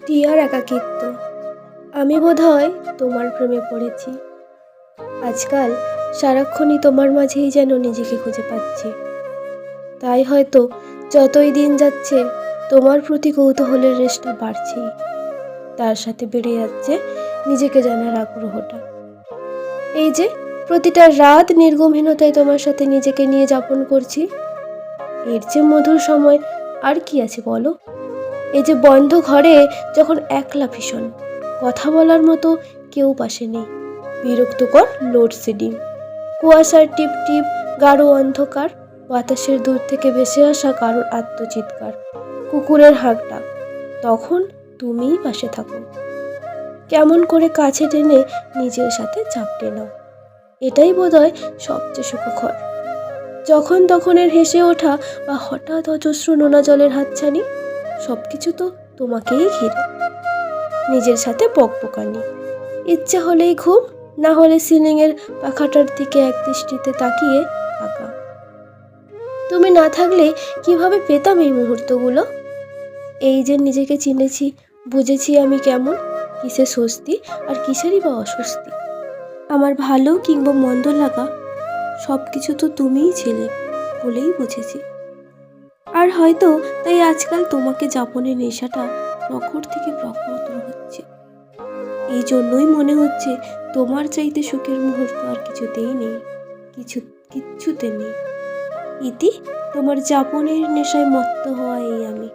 টিয়ার একাকিত্ব। আমি বোধহয় তোমার প্রেমে পড়েছি। আজকাল সারাক্ষণই তোমার মাঝেই যেন নিজেকে খুঁজে পাচ্ছি। তাই হয়তো যতই দিন যাচ্ছে তোমার প্রতি কৌতূহলের রেশটা বাড়ছেই, তার সাথে বেড়ে যাচ্ছে নিজেকে জানার আগ্রহটা। এই যে প্রতিটা রাত নির্গমহীনতায় তোমার সাথে নিজেকে নিয়ে যাপন করছি, এর যে মধুর সময় আর কি আছে বলো? এই যে বন্ধ ঘরে যখন একলা ভীষণ, কথা বলার মতো কেউ পাশে নেই, বিরক্তকর লোডশেডিং, কুয়াশার টিপ টিপ গাঢ় অন্ধকার, বাতাসের দূর থেকে ভেসে আসা কারোর আত্মচিৎকার, কুকুরের হাঁক ডাক, তখন তুমিই পাশে থাকো, কেমন করে কাছে টেনে নিজের সাথে চাপটে নাও। এটাই বোধহয় সবচেয়ে সুখকর। যখন তখনের হেসে ওঠা বা হঠাৎ অজস্র নোনা জলের হাতছানি, সবকিছু তো তোমাকেই ঘিরে। নিজের সাথে বকবকানি, ইচ্ছে হলেই ঘুম, না হলে সিলিংয়ের পাখাটার দিকে এক দৃষ্টিতে তাকিয়ে থাকা। তুমি না থাকলে কিভাবে পেতাম এই মুহূর্তগুলো? এই যে নিজেকে চিনেছি, বুঝেছি আমি কেমন, কিসে স্বস্তি আর কিসেরই বা অস্বস্তি। আমার ভালো কিংবা মন্দ লাগা সব কিছু তো তুমিই ছিলে বলেই বুঝেছি। আর হয়তো তাই আজকাল তোমাকে যাপনের নেশাটা প্রখর থেকে প্রখরতর হচ্ছে। এই জন্যই মনে হচ্ছে তোমার চাইতে সুখের মুহূর্ত আর কিছুতেই নেই, কিচ্ছুতে নেই। ইতি, তোমার যাপনের নেশায় মত্ত হওয়া এই আমি।